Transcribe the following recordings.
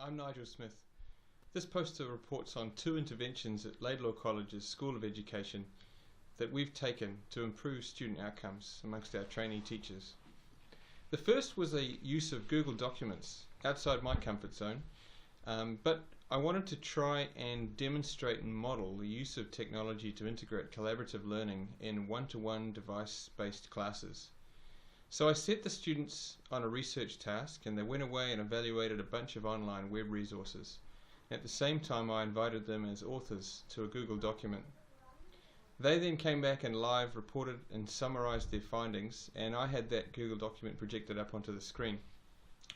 I'm Nigel Smith. This poster reports on 2 interventions at Laidlaw College's School of Education that we've taken to improve student outcomes amongst our trainee teachers. The first was a use of Google Documents outside my comfort zone, but I wanted to try and demonstrate and model the use of technology to integrate collaborative learning in one-to-one device-based classes. So I set the students on a research task and they went away and evaluated a bunch of online web resources. At the same time I invited them as authors to a Google document. They then came back and live reported and summarized their findings, and I had that Google document projected up onto the screen.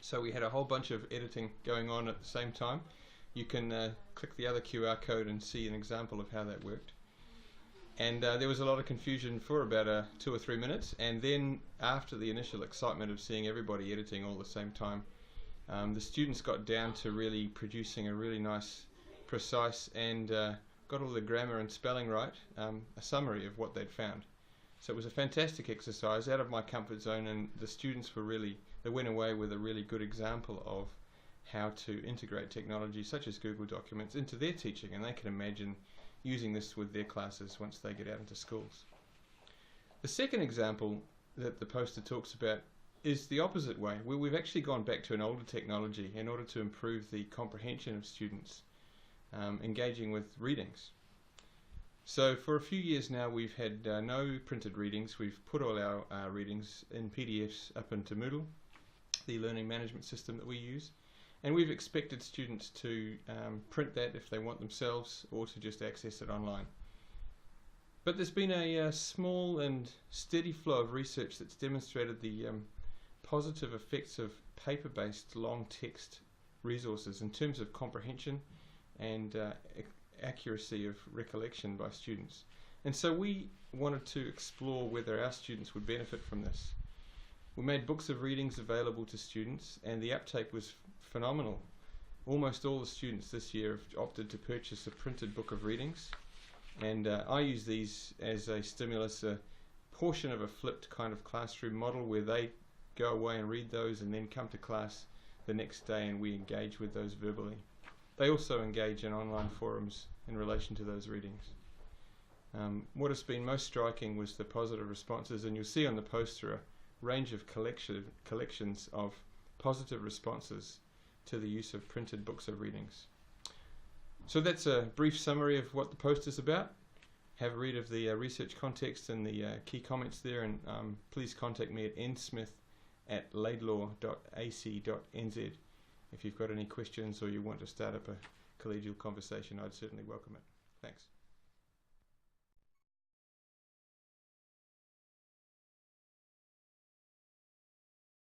So we had a whole bunch of editing going on at the same time. You can click the other QR code and see an example of how that worked. And there was a lot of confusion for about 2 or 3 minutes, and then after the initial excitement of seeing everybody editing all at the same time, the students got down to really producing a really nice, precise, and got all the grammar and spelling right, a summary of what they'd found. So it was a fantastic exercise out of my comfort zone, and the students they went away with a really good example of how to integrate technology such as Google Documents into their teaching, and they can imagine using this with their classes once they get out into schools. The second example that the poster talks about is the opposite way, where we've actually gone back to an older technology in order to improve the comprehension of students engaging with readings. So for a few years now we've had no printed readings. We've put all our readings in PDFs up into Moodle, the learning management system that we use. And we've expected students to print that if they want themselves, or to just access it online. But there's been a small and steady flow of research that's demonstrated the positive effects of paper-based long text resources in terms of comprehension and accuracy of recollection by students. And so we wanted to explore whether our students would benefit from this. We made books of readings available to students, and the uptake was phenomenal. Almost all the students this year have opted to purchase a printed book of readings, and I use these as a stimulus, a portion of a flipped kind of classroom model where they go away and read those and then come to class the next day and we engage with those verbally. They also engage in online forums in relation to those readings. What has been most striking was the positive responses, and you'll see on the poster a range of collections of positive responses to the use of printed books of readings. So that's a brief summary of what the poster is about. Have a read of the research context and the key comments there, and please contact me at nsmith@laidlaw.ac.nz if you've got any questions or you want to start up a collegial conversation. I'd certainly welcome it. Thanks.